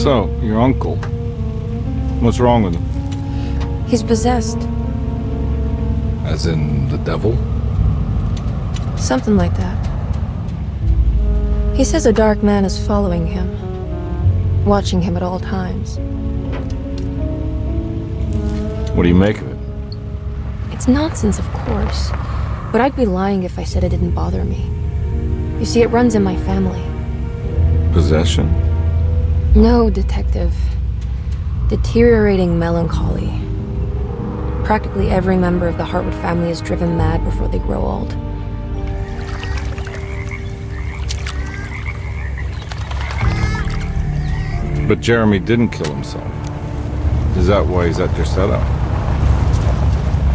So, your uncle. What's wrong with him? He's possessed. As in the devil? Something like that. He says a dark man is following him, watching him at all times. What do you make of it? It's nonsense, of course, but I'd be lying if I said it didn't bother me. You see, it runs in my family. Possession? No, detective. Deteriorating melancholy. Practically every member of the Hartwood family is driven mad before they grow old. But Jeremy didn't kill himself. Is that why he's at your setup?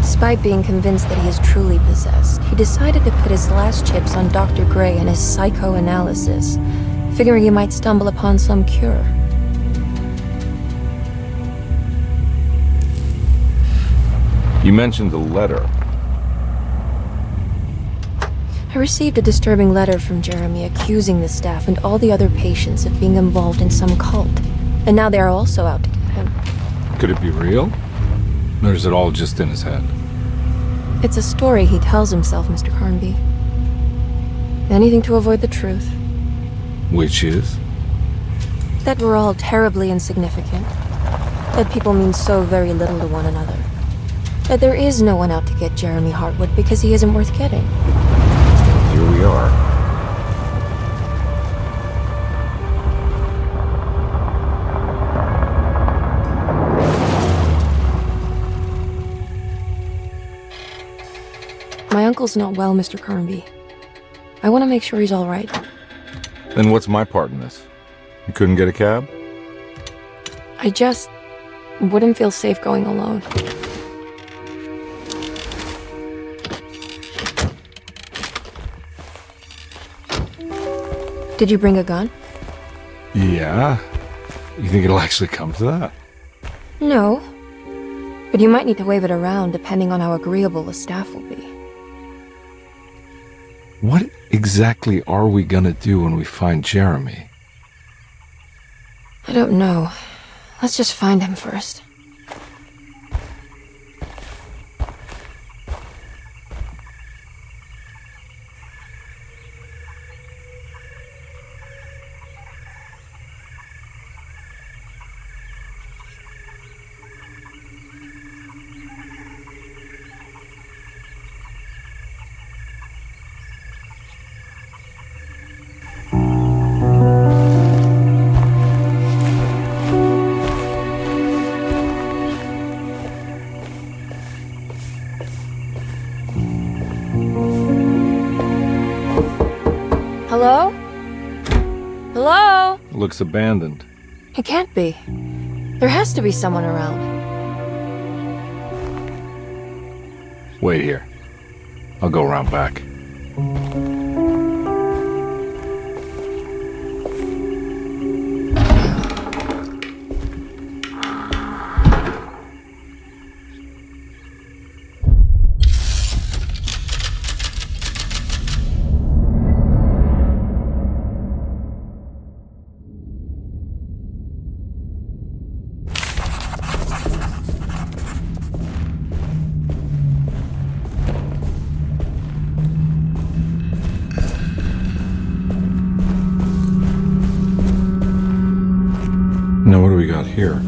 Despite being convinced that he is truly possessed, he decided to put his last chips on Dr. Gray and his psychoanalysis, figuring he might stumble upon some cure. You mentioned the letter. I received a disturbing letter from Jeremy accusing the staff and all the other patients of being involved in some cult. And now they are also out to get him. Could it be real? Or is it all just in his head? It's a story he tells himself, Mr. Carnby. Anything to avoid the truth. Which is? That we're all terribly insignificant. That people mean so very little to one another. That there is no one out to get Jeremy Hartwood because he isn't worth getting. Here we are. My uncle's not well, Mr. Carnby. I want to make sure he's all right. Then what's my part in this? You couldn't get a cab? I just wouldn't feel safe going alone. Did you bring a gun? Yeah. You think it'll actually come to that? No. But you might need to wave it around depending on how agreeable the staff will be. What exactly are we gonna do when we find Jeremy? I don't know. Let's just find him first. Hello? Hello? Looks abandoned. It can't be. There has to be someone around. Wait here. I'll go around back. Now what do we got here?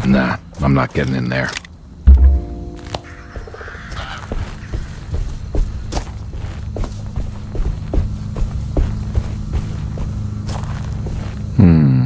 Nah, I'm not getting in there. What?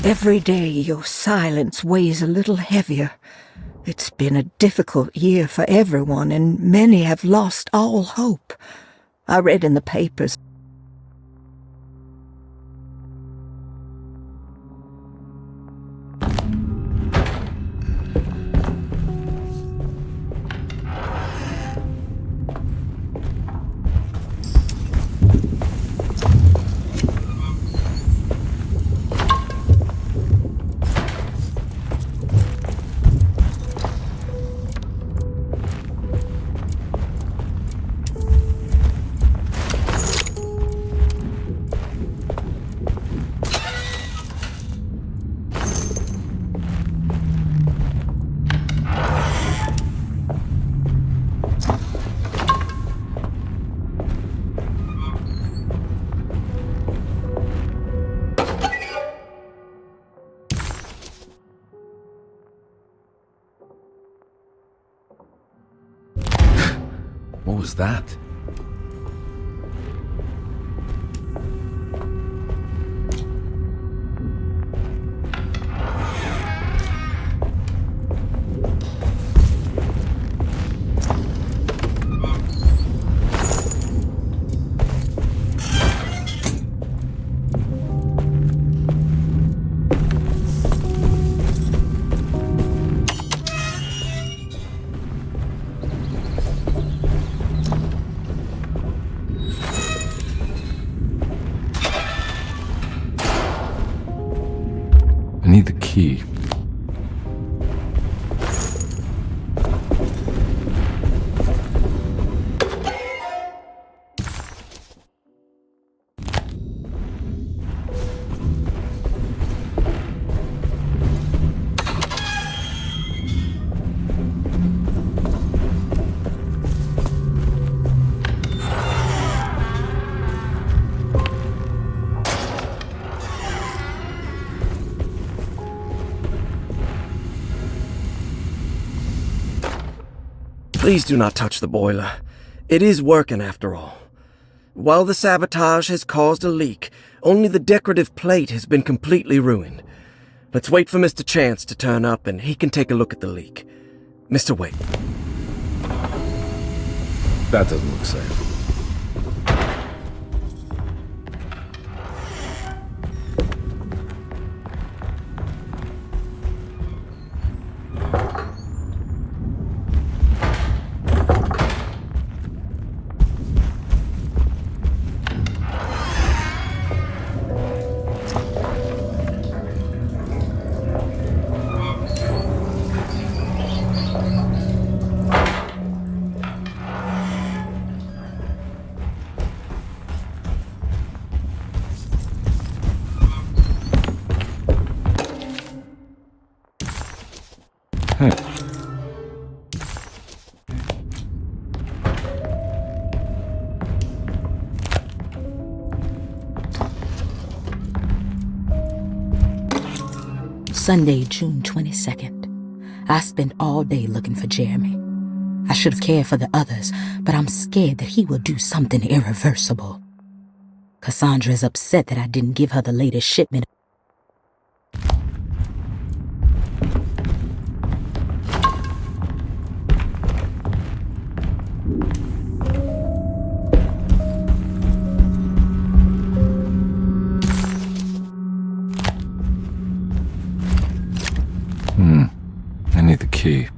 Every day your silence weighs a little heavier. It's been a difficult year for everyone, and many have lost all hope. I read in the papers. What was that? I need the key. Please do not touch the boiler. It is working after all. While the sabotage has caused a leak, only the decorative plate has been completely ruined. Let's wait for Mr. Chance to turn up and he can take a look at the leak. Mr. Wade. That doesn't look safe. Sunday, June 22nd. I spent all day looking for Jeremy. I should have cared for the others, but I'm scared that he will do something irreversible. Cassandra is upset that I didn't give her the latest shipment. I need the key.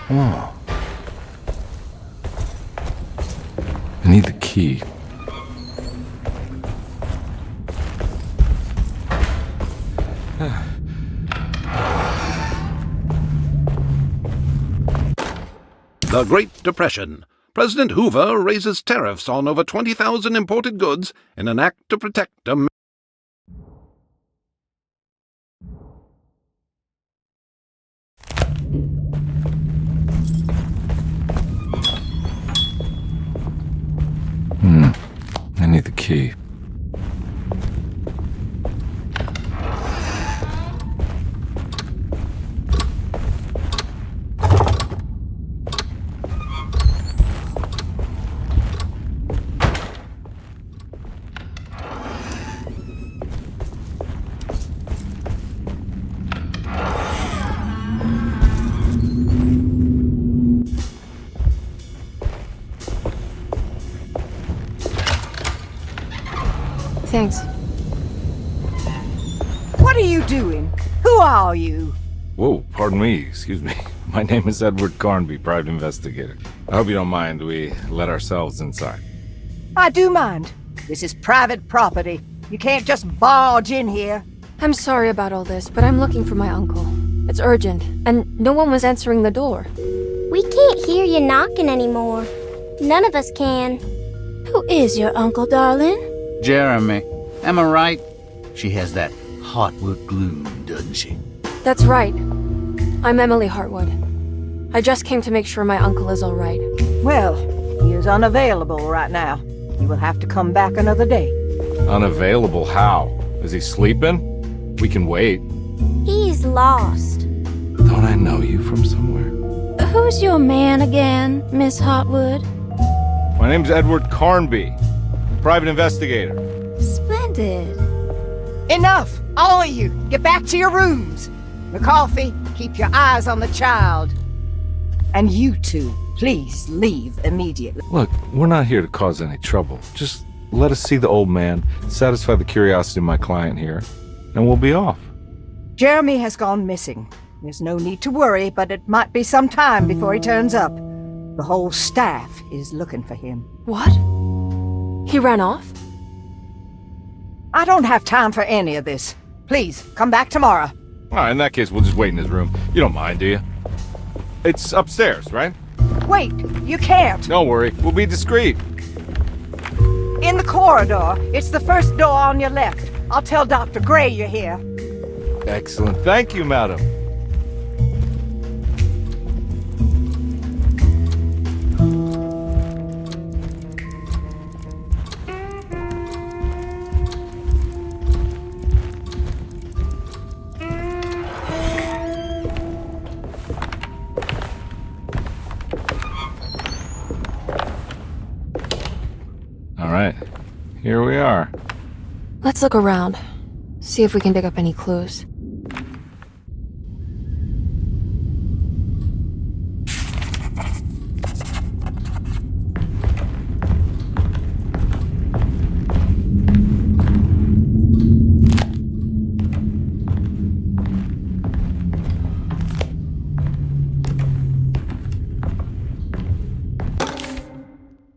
Oh. I need the key. The Great Depression. President Hoover raises tariffs on over 20,000 imported goods in an act to protect America. I need the key. Thanks. What are you doing? Who are you? Whoa, pardon me, excuse me. My name is Edward Carnby, private investigator. I hope you don't mind we let ourselves inside. I do mind. This is private property. You can't just barge in here. I'm sorry about all this, but I'm looking for my uncle. It's urgent, and no one was answering the door. We can't hear you knocking anymore. None of us can. Who is your uncle, darling? Jeremy. Am I right? She has that Heartwood gloom, doesn't she? That's right. I'm Emily Hartwood. I just came to make sure my uncle is all right. Well, he is unavailable right now. You will have to come back another day. Unavailable how? Is he sleeping? We can wait. He's lost. Don't I know you from somewhere? Who's your man again, Miss Hartwood? My name's Edward Carnby, private investigator. Splendid. Enough! All of you! Get back to your rooms! McCarthy, keep your eyes on the child. And you two, please leave immediately. Look, we're not here to cause any trouble. Just let us see the old man, satisfy the curiosity of my client here, and we'll be off. Jeremy has gone missing. There's no need to worry, but it might be some time before he turns up. The whole staff is looking for him. What? He ran off? I don't have time for any of this. Please, come back tomorrow. All right, in that case, we'll just wait in his room. You don't mind, do you? It's upstairs, right? Wait, you can't. Don't worry, we'll be discreet. In the corridor. It's the first door on your left. I'll tell Dr. Gray you're here. Excellent. Thank you, madam. All right, here we are. Let's look around. See if we can dig up any clues.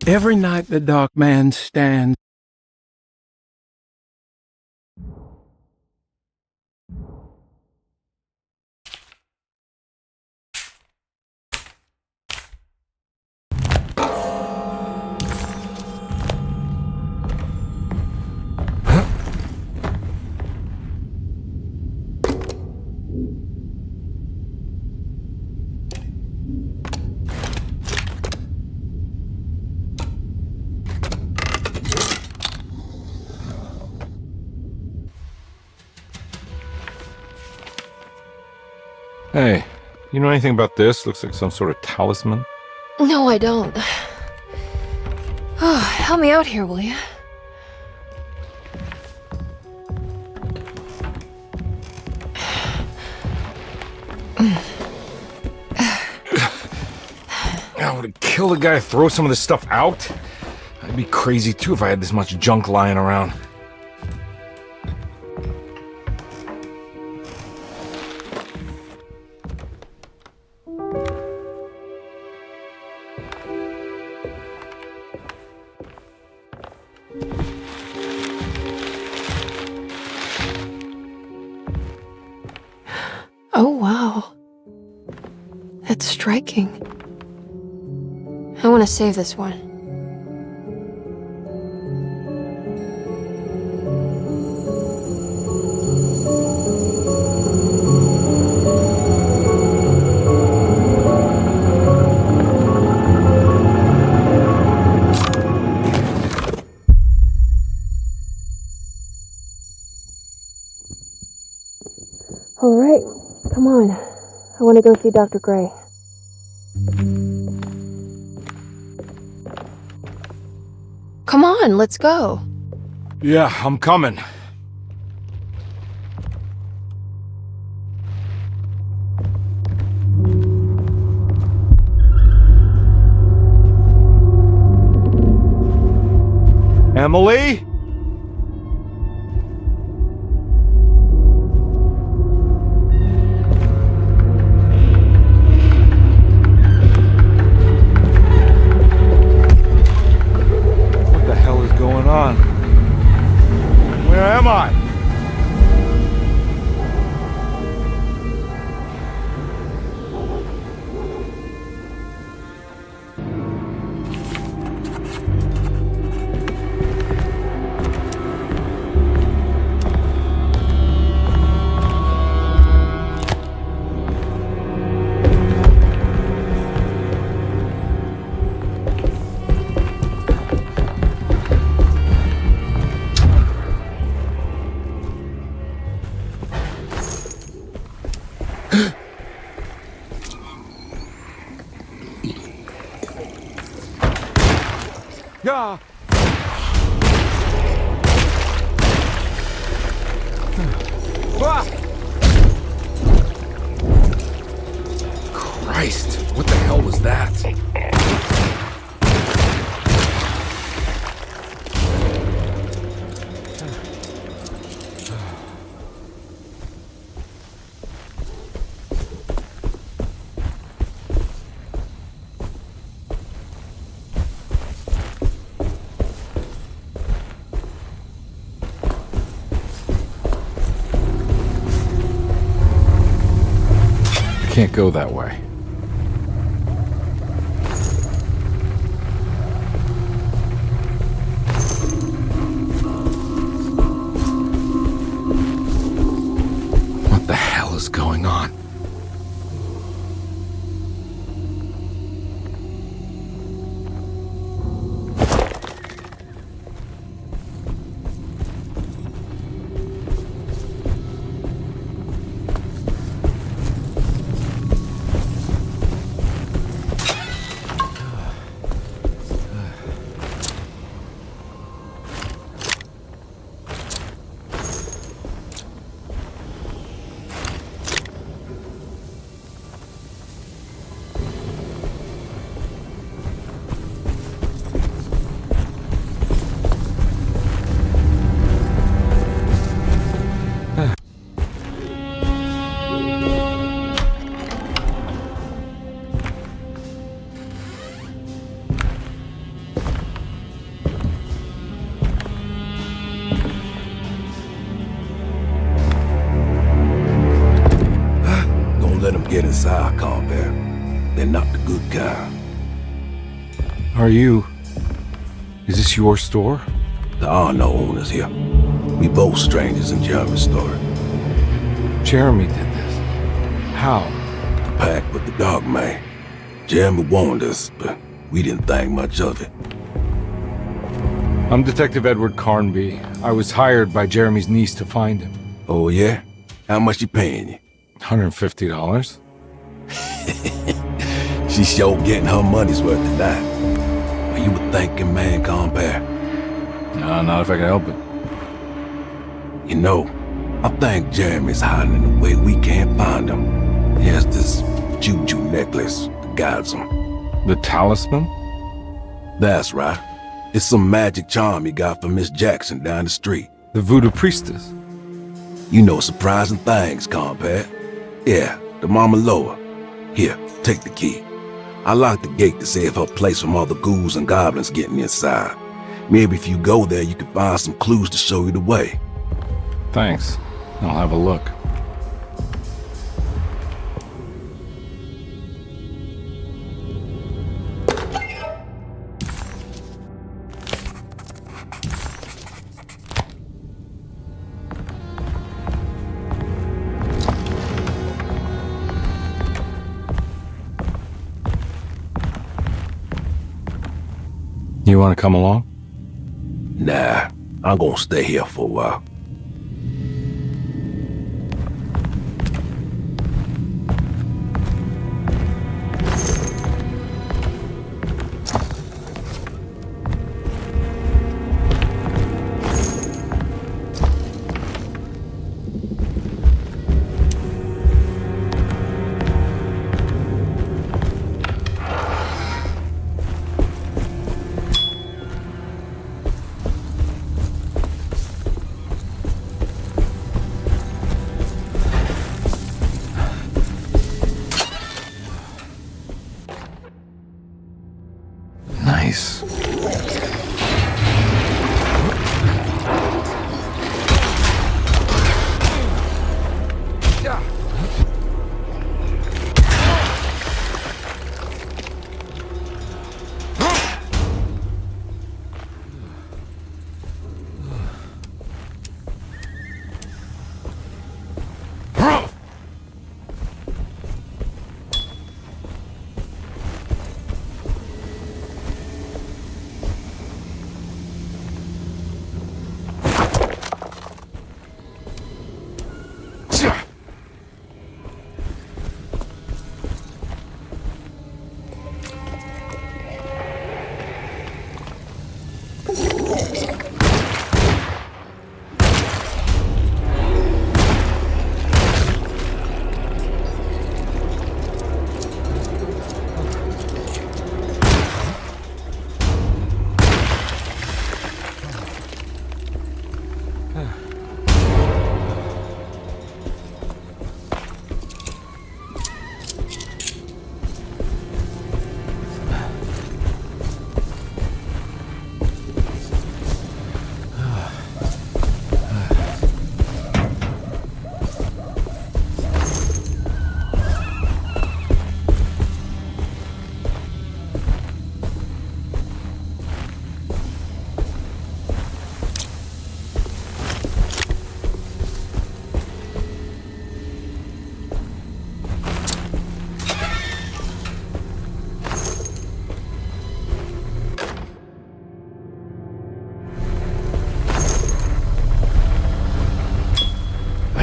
Every night the dark man stands. Hey, you know anything about this? Looks like some sort of talisman. No, I don't. Oh, help me out here, will you? Would it kill the guy to throw some of this stuff out? I'd be crazy too if I had this much junk lying around. Oh, wow. That's striking. I want to save this one. All right, come on. I want to go see Dr. Gray. Come on, let's go. Yeah, I'm coming. Emily? Where am I? Yeah. Christ, what the hell was that? Can't go that way. What the hell is going on? Let them get inside, Carver. They're not the good kind. Are you... Is this your store? There are no owners here. We both strangers in Jeremy's story. Jeremy did this. How? The pact with the dog man. Jeremy warned us, but we didn't think much of it. I'm Detective Edward Carnby. I was hired by Jeremy's niece to find him. Oh, yeah? How much you paying you? $150. She's sure getting her money's worth tonight. Are you a thinking man, compare? No, not if I can help it. You know, I think Jeremy's hiding in a way we can't find him. He has this juju necklace that guides him. The talisman? That's right. It's some magic charm he got from Miss Jackson down the street. The voodoo priestess? You know surprising things, compare. Yeah, the Mama Loa. Here, take the key. I locked the gate to save her place from all the ghouls and goblins getting inside. Maybe if you go there, you can find some clues to show you the way. Thanks. I'll have a look. You want to come along? Nah, I'm gonna stay here for a while. Nice.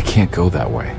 Can't go that way.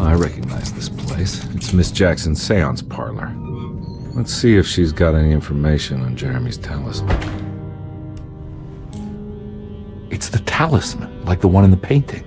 I recognize this place. It's Miss Jackson's seance parlor. Let's see if she's got any information on Jeremy's talisman. It's the talisman, like the one in the painting.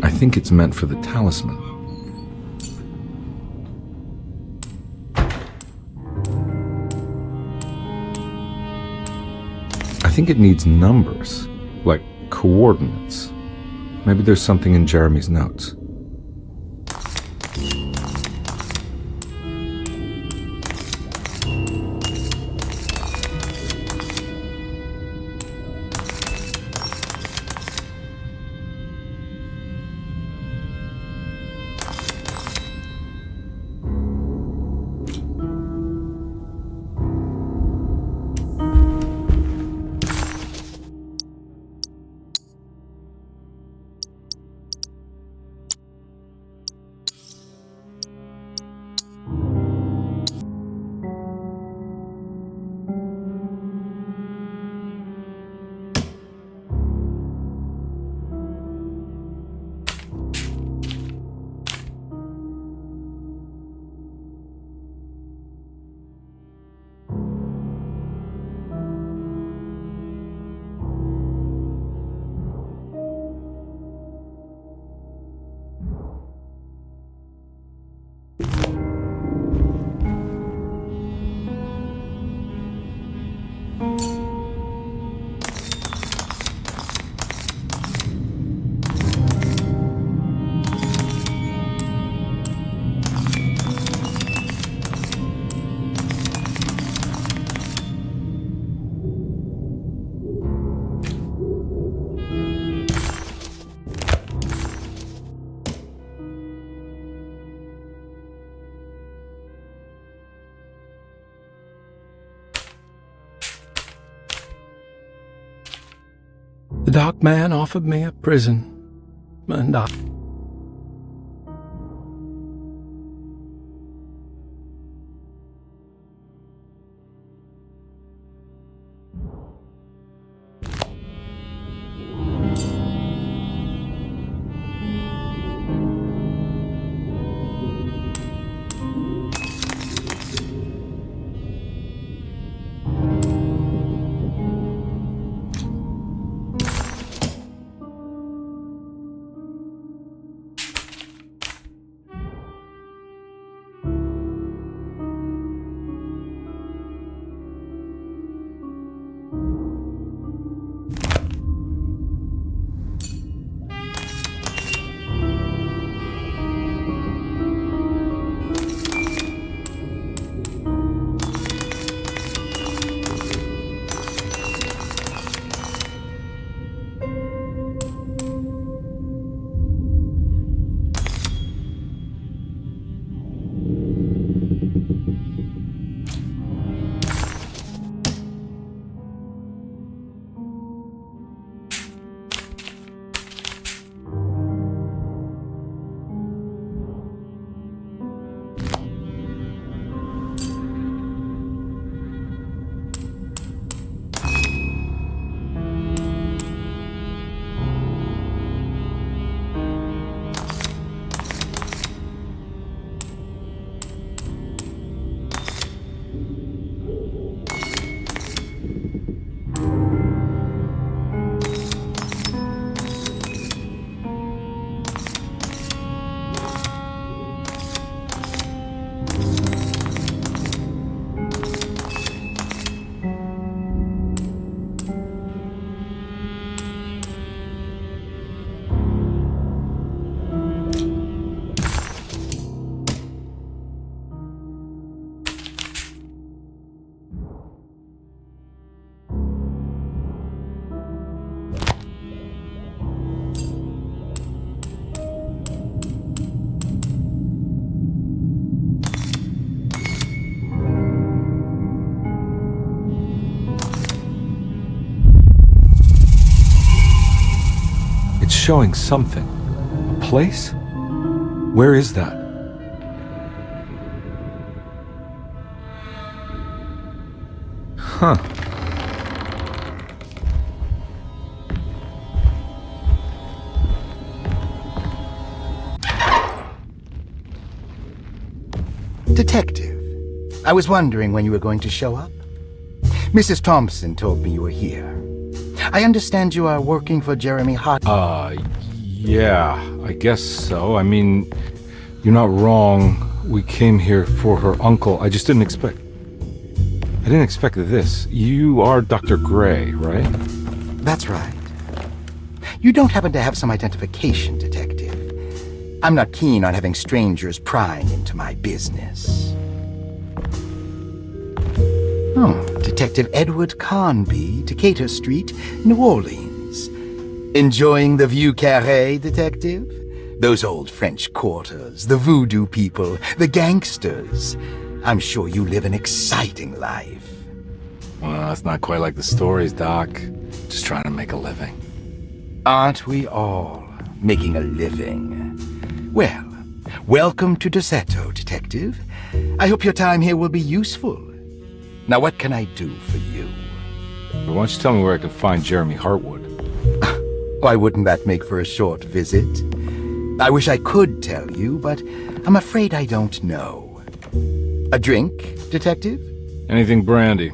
I think it's meant for the talisman. I think it needs numbers, like coordinates. Maybe there's something in Jeremy's notes. The dock man offered me a prison, and I... showing something. A place? Where is that? Huh. Detective, I was wondering when you were going to show up. Mrs. Thompson told me you were here. I understand you are working for Jeremy Hart. Yeah, I guess so. I mean, you're not wrong. We came here for her uncle. I just didn't expect... I didn't expect this. You are Dr. Gray, right? That's right. You don't happen to have some identification, Detective. I'm not keen on having strangers prying into my business. Oh, Detective Edward Carnby, Decatur Street, New Orleans. Enjoying the Vieux Carré, Detective? Those old French quarters, the voodoo people, the gangsters. I'm sure you live an exciting life. Well, it's not quite like the stories, Doc. Just trying to make a living. Aren't we all making a living? Well, welcome to Deseto, Detective. I hope your time here will be useful. Now, what can I do for you? Why don't you tell me where I can find Jeremy Hartwood? Why wouldn't that make for a short visit? I wish I could tell you, but I'm afraid I don't know. A drink, Detective? Anything brandy.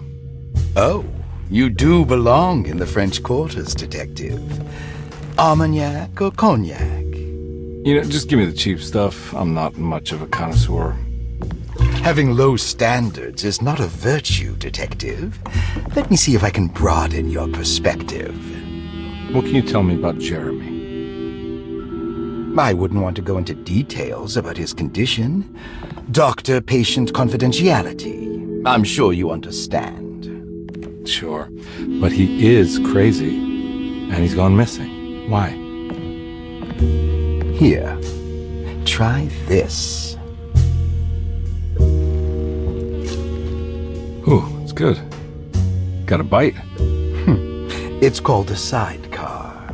Oh, you do belong in the French quarters, Detective. Armagnac or cognac? You know, just give me the cheap stuff. I'm not much of a connoisseur. Having low standards is not a virtue, Detective. Let me see if I can broaden your perspective. What can you tell me about Jeremy? I wouldn't want to go into details about his condition. Doctor-patient confidentiality. I'm sure you understand. Sure, but he is crazy, and he's gone missing. Why? Here, try this. Ooh, it's good. Got a bite? It's called a sidecar.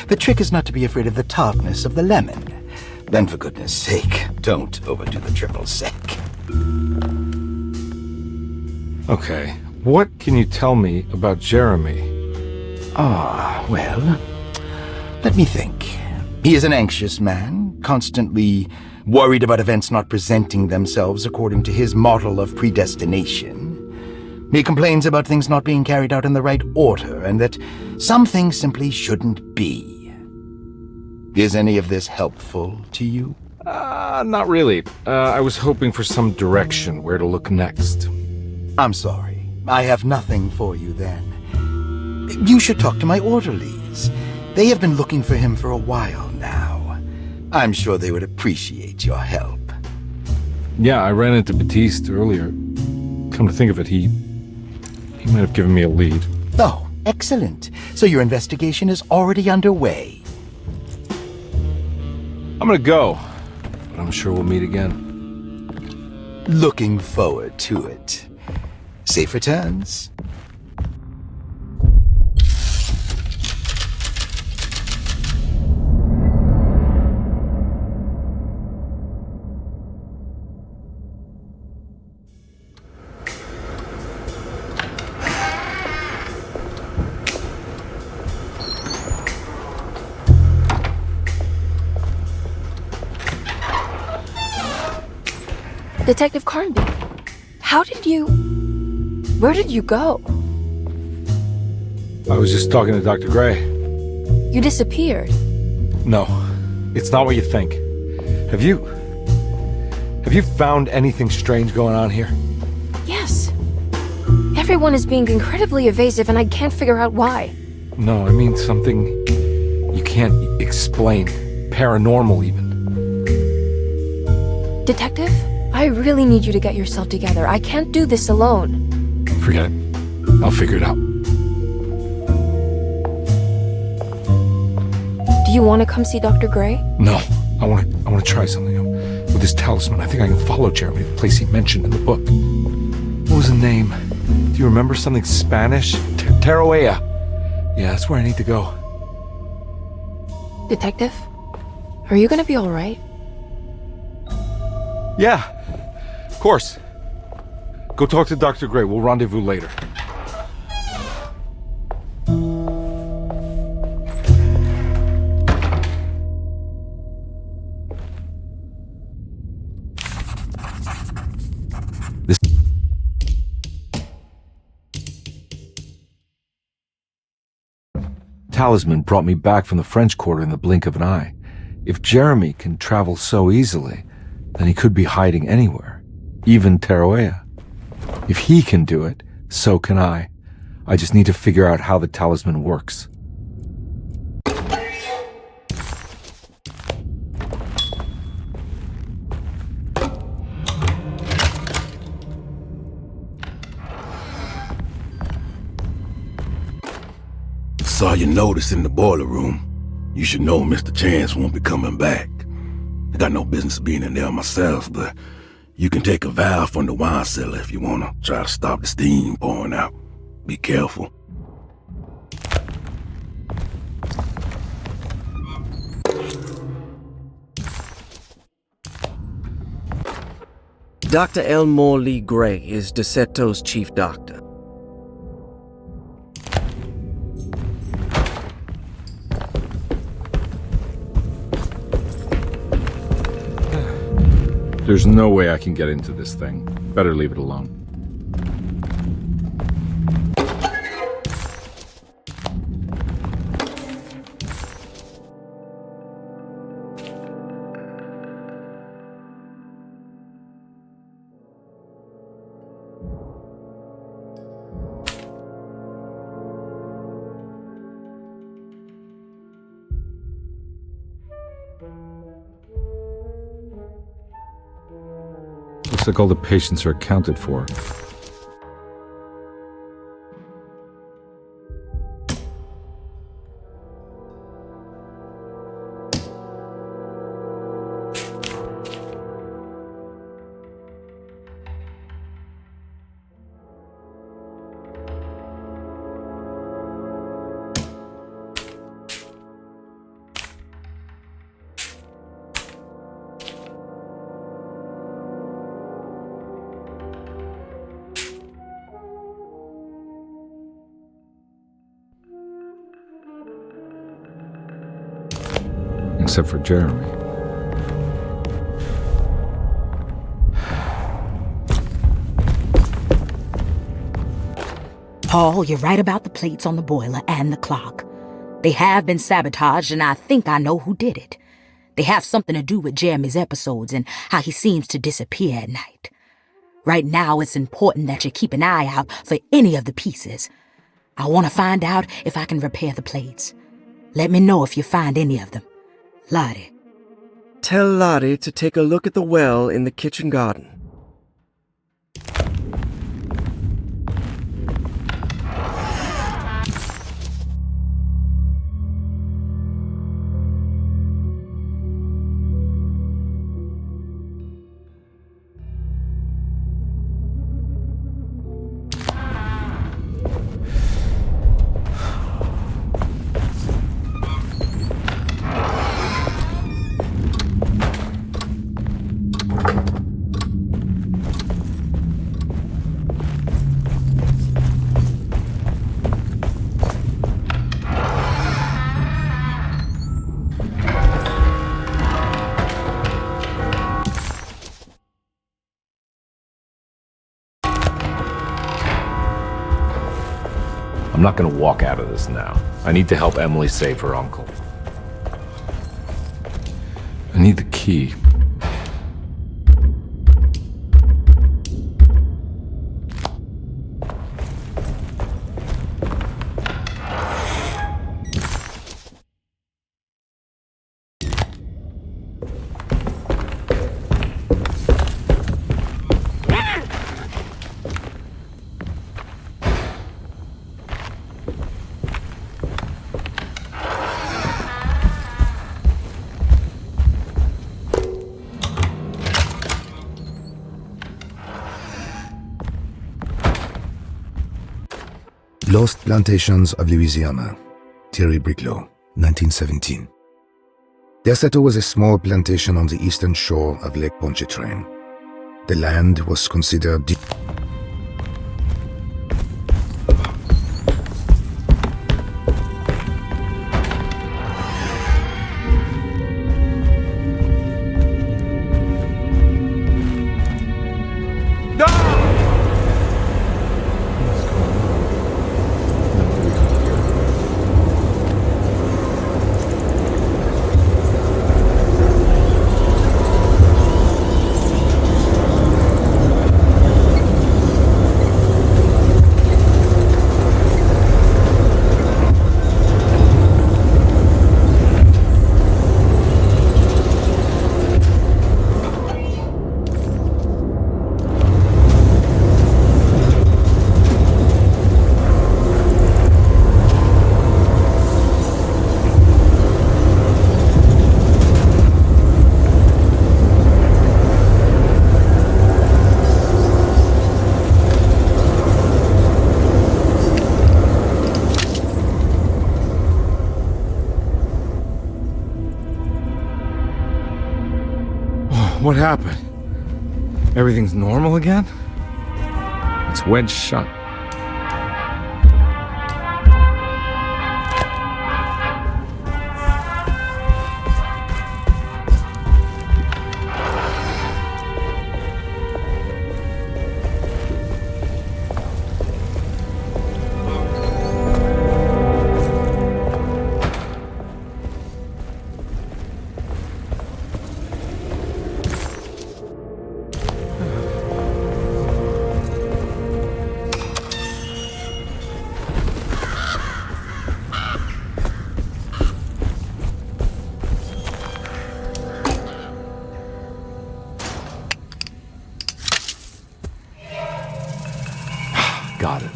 The trick is not to be afraid of the tartness of the lemon. Then, for goodness sake, don't overdo the triple sec. Okay, what can you tell me about Jeremy? Well, let me think. He is an anxious man, constantly worried about events not presenting themselves according to his model of predestination. He complains about things not being carried out in the right order, and that some things simply shouldn't be. Is any of this helpful to you? Not really. I was hoping for some direction where to look next. I'm sorry. I have nothing for you then. You should talk to my orderlies. They have been looking for him for a while now. I'm sure they would appreciate your help. Yeah, I ran into Batiste earlier. Come to think of it, he might have given me a lead. Oh, excellent. So your investigation is already underway. I'm gonna go, but I'm sure we'll meet again. Looking forward to it. Safe returns. Detective Carnby, where did you go? I was just talking to Dr. Gray. You disappeared. No, it's not what you think. Have you found anything strange going on here? Yes. Everyone is being incredibly evasive and I can't figure out why. No, I mean something you can't explain. Paranormal, even. Detective, I really need you to get yourself together. I can't do this alone. Forget it. I'll figure it out. Do you want to come see Dr. Gray? No, I want to try something. With this talisman, I think I can follow Jeremy to the place he mentioned in the book. What was the name? Do you remember something Spanish? Teruella. Yeah, that's where I need to go. Detective? Are you gonna be alright? Yeah, of course. Go talk to Dr. Gray. We'll rendezvous later. This talisman brought me back from the French Quarter in the blink of an eye. If Jeremy can travel so easily, then he could be hiding anywhere, even Teruea. If he can do it, so can I. I just need to figure out how the talisman works. Saw your notice in the boiler room. You should know Mr. Chance won't be coming back. I got no business being in there myself, but you can take a valve from the wine cellar if you want to try to stop the steam pouring out. Be careful. Dr. Elmore Lee Gray is DeSeto's chief doctor. There's no way I can get into this thing. Better leave it alone. Looks like all the patients are accounted for. Except for Jeremy. Paul, you're right about the plates on the boiler and the clock. They have been sabotaged, and I think I know who did it. They have something to do with Jeremy's episodes and how he seems to disappear at night. Right now, it's important that you keep an eye out for any of the pieces. I want to find out if I can repair the plates. Let me know if you find any of them. Lottie. Tell Lottie to take a look at the well in the kitchen garden. I'm not gonna walk out of this now. I need to help Emily save her uncle. I need the key. Lost Plantations of Louisiana, Thierry Briclot, 1917. There settled was a small plantation on the eastern shore of Lake Pontchartrain. The land was considered What happened? Everything's normal again? It's wedged shut. Got it.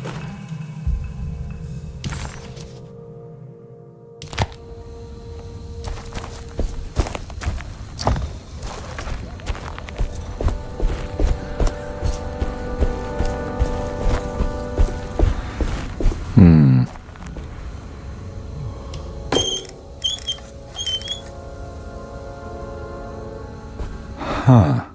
Huh.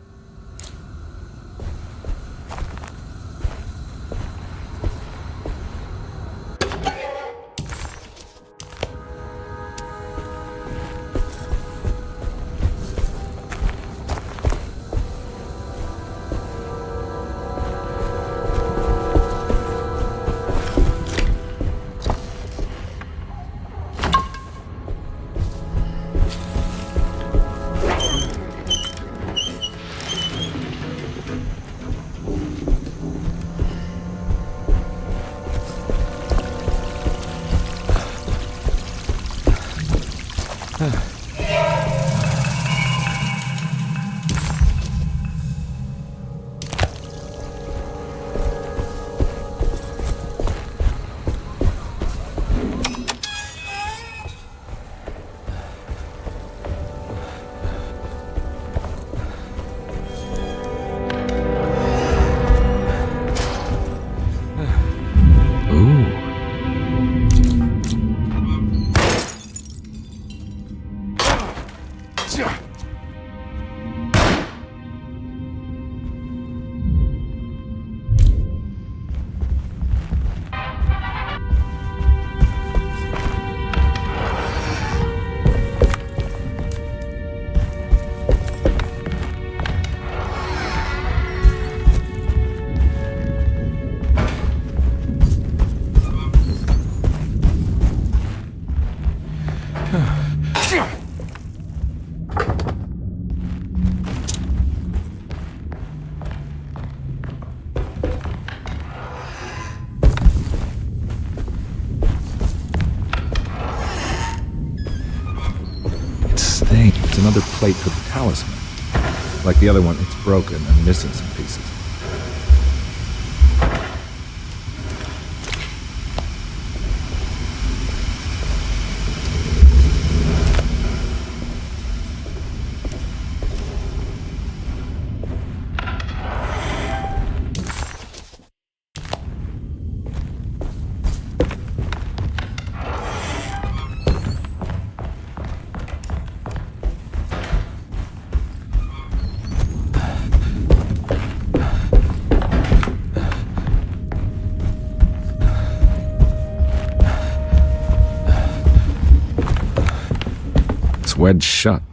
It's another plate for the talisman. Like the other one, it's broken and missing some pieces. wedged shut.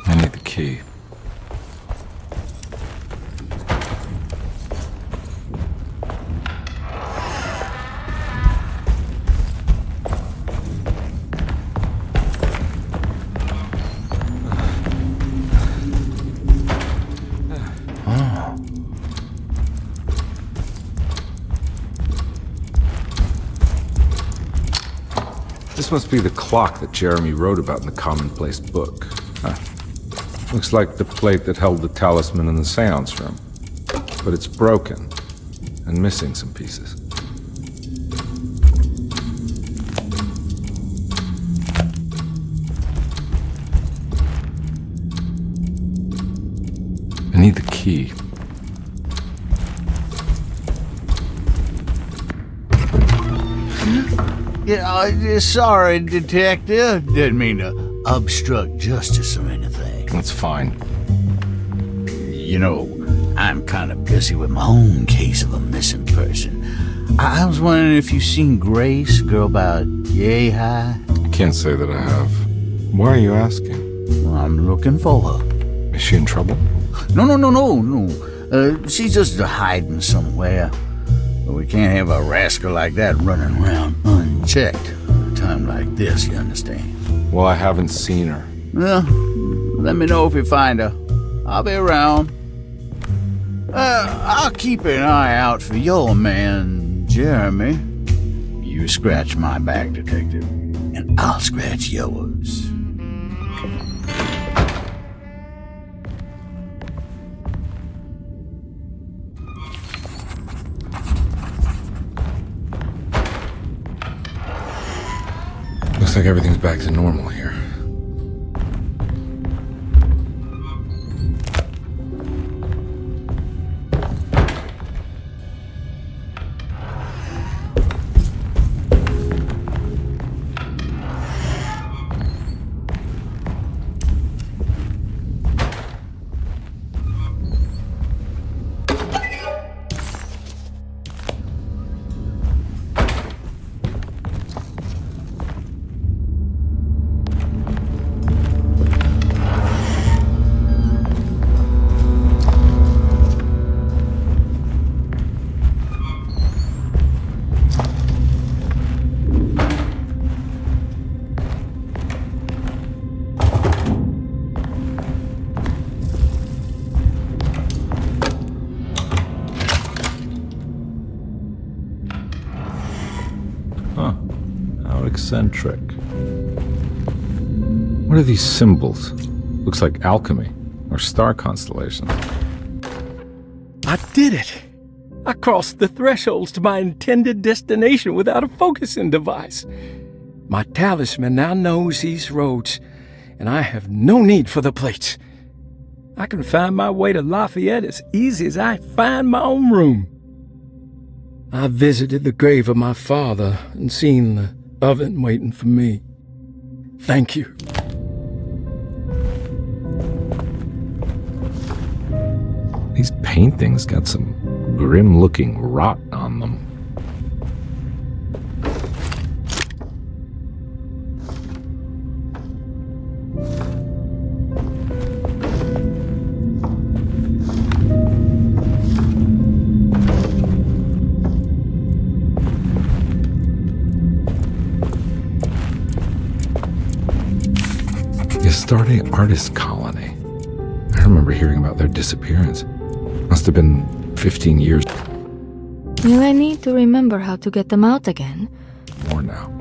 I need the key. This must be the clock that Jeremy wrote about in the commonplace book. Huh. Looks like the plate that held the talisman in the seance room. But it's broken and missing some pieces. I need the key. Yeah, sorry, Detective. Didn't mean to obstruct justice or anything. That's fine. You know, I'm kind of busy with my own case of a missing person. I was wondering if you've seen Grace, a girl about yay high? I can't say that I have. Why are you asking? Well, I'm looking for her. Is she in trouble? No. She's just hiding somewhere. But we can't have a rascal like that running around unchecked. A time like this, you understand? Well, I haven't seen her. Well, let me know if you find her. I'll be around. I'll keep an eye out for your man, Jeremy. You scratch my back, Detective, and I'll scratch yours. Looks like everything's back to normal here. eccentric. What are these symbols? Looks like alchemy or star constellations. I did it! I crossed the thresholds to my intended destination without a focusing device. My talisman now knows these roads, and I have no need for the plates. I can find my way to Lafayette as easy as I find my own room. I visited the grave of my father and seen the oven waiting for me. Thank you. These paintings got some grim-looking rot on them. Astarte Artist Colony. I remember hearing about their disappearance. Must have been 15 years. Will I need to remember how to get them out again? More now.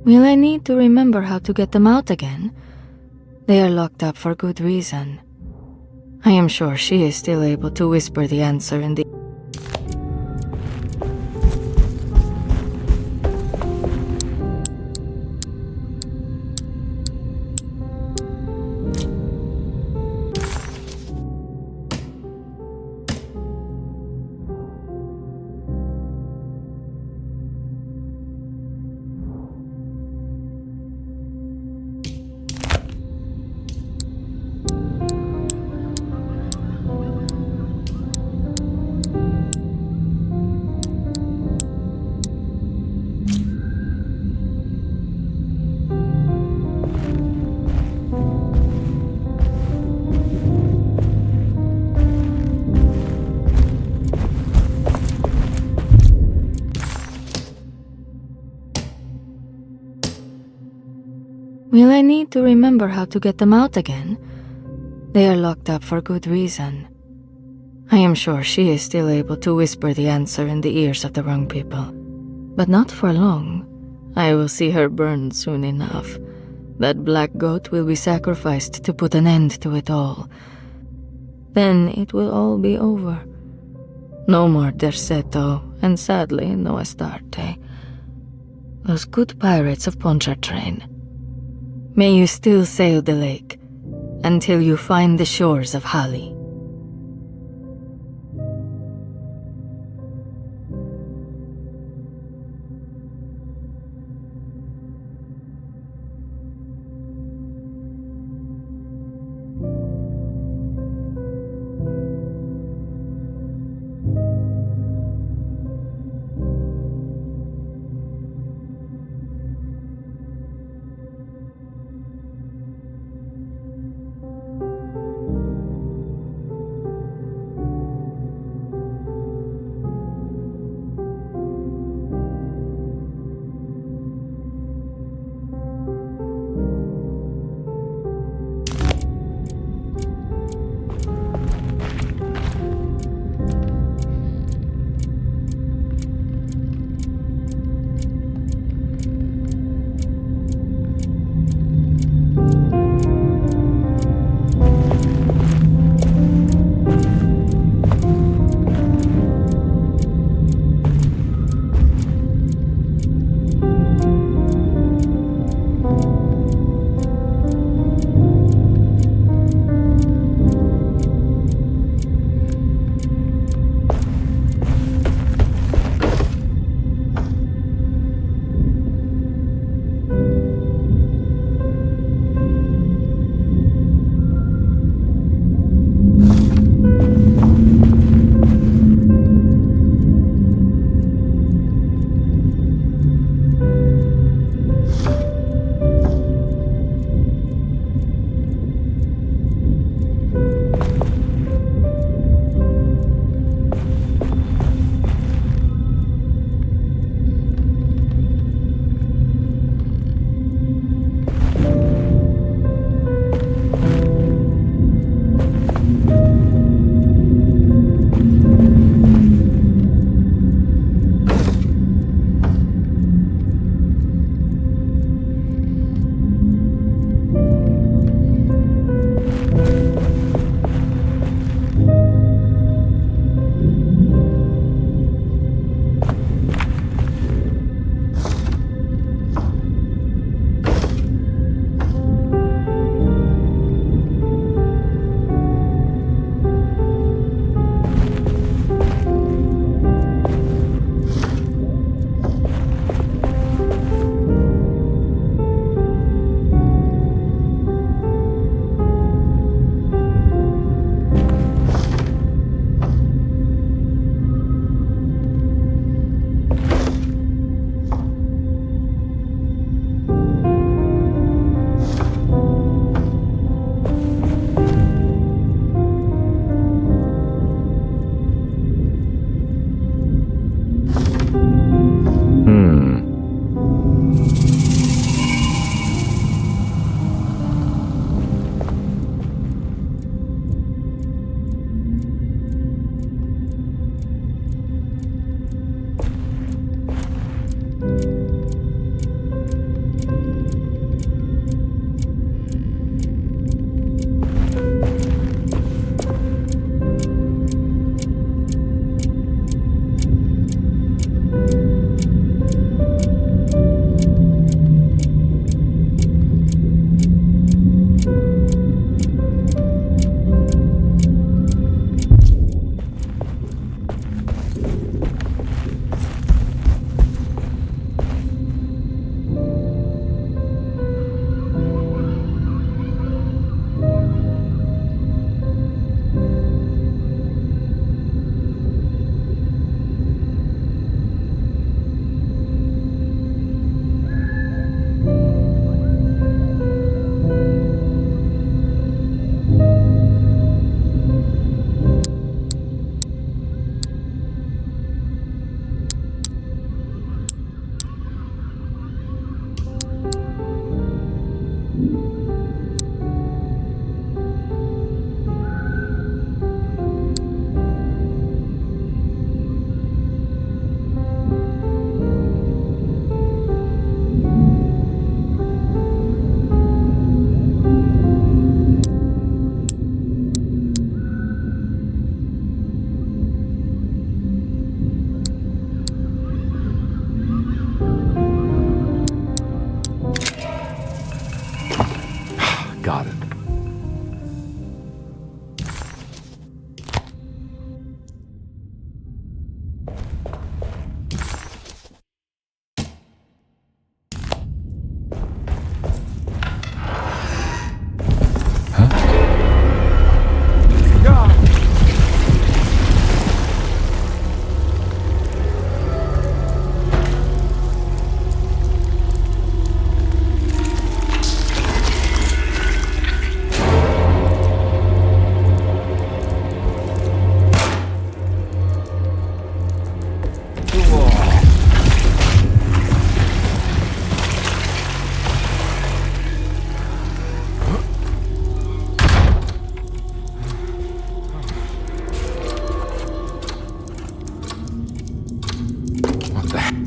Will I need to remember how to get them out again? They are locked up for good reason. I am sure she is still able to whisper the answer in the... Will I need to remember how to get them out again? They are locked up for good reason. I am sure she is still able to whisper the answer in the ears of the wrong people. But not for long. I will see her burned soon enough. That black goat will be sacrificed to put an end to it all. Then it will all be over. No more Derceto, and sadly, no Astarte. Those good pirates of Pontchartrain. May you still sail the lake, until you find the shores of Hali.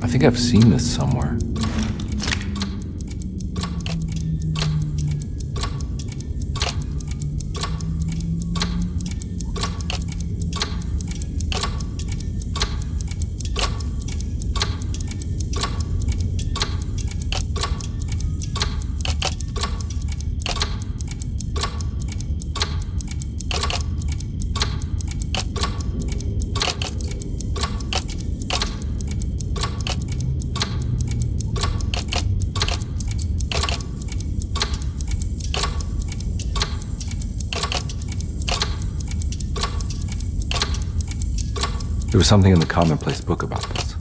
I think I've seen this somewhere. There was something in the commonplace book about this.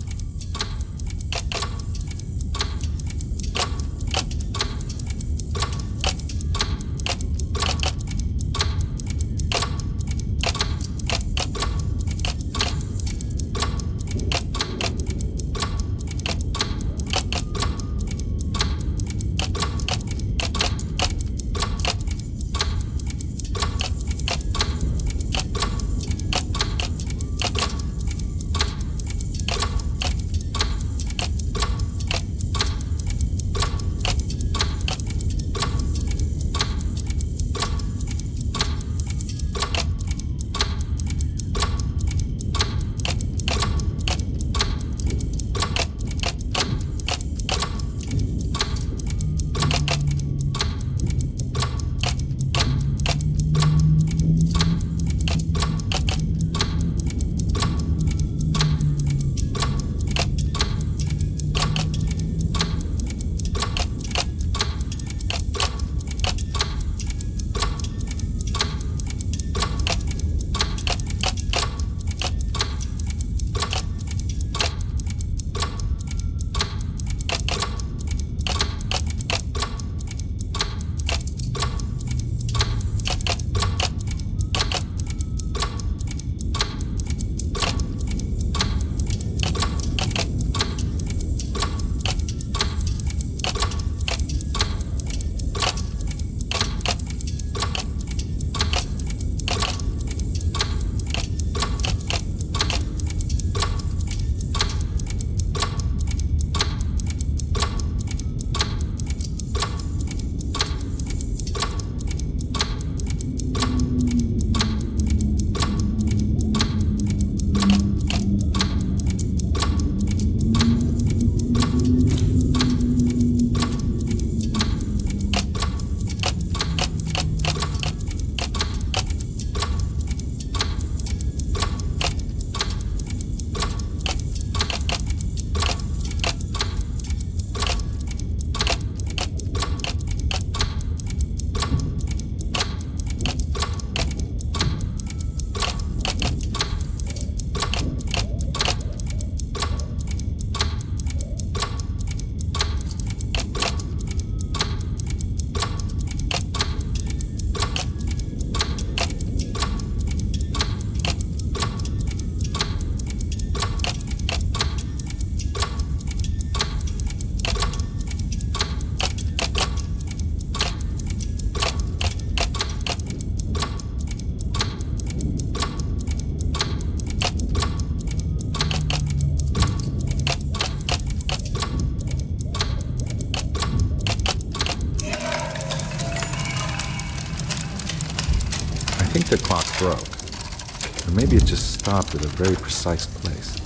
I think the clock broke. Or maybe it just stopped at a very precise place.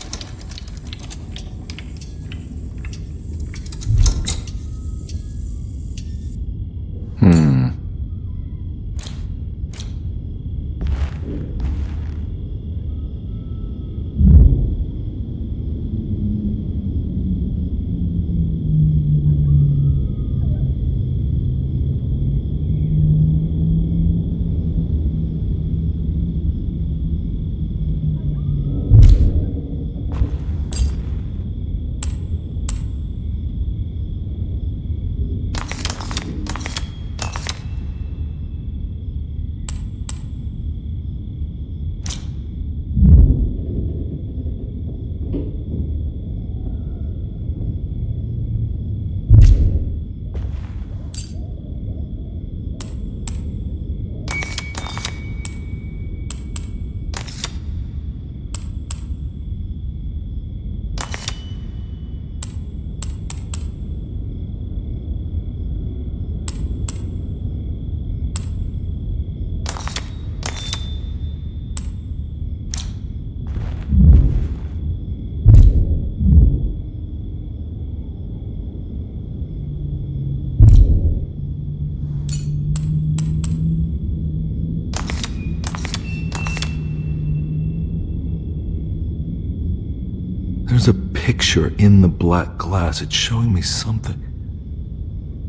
picture in the black glass. It's showing me something.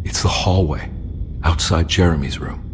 It's the hallway outside Jeremy's room.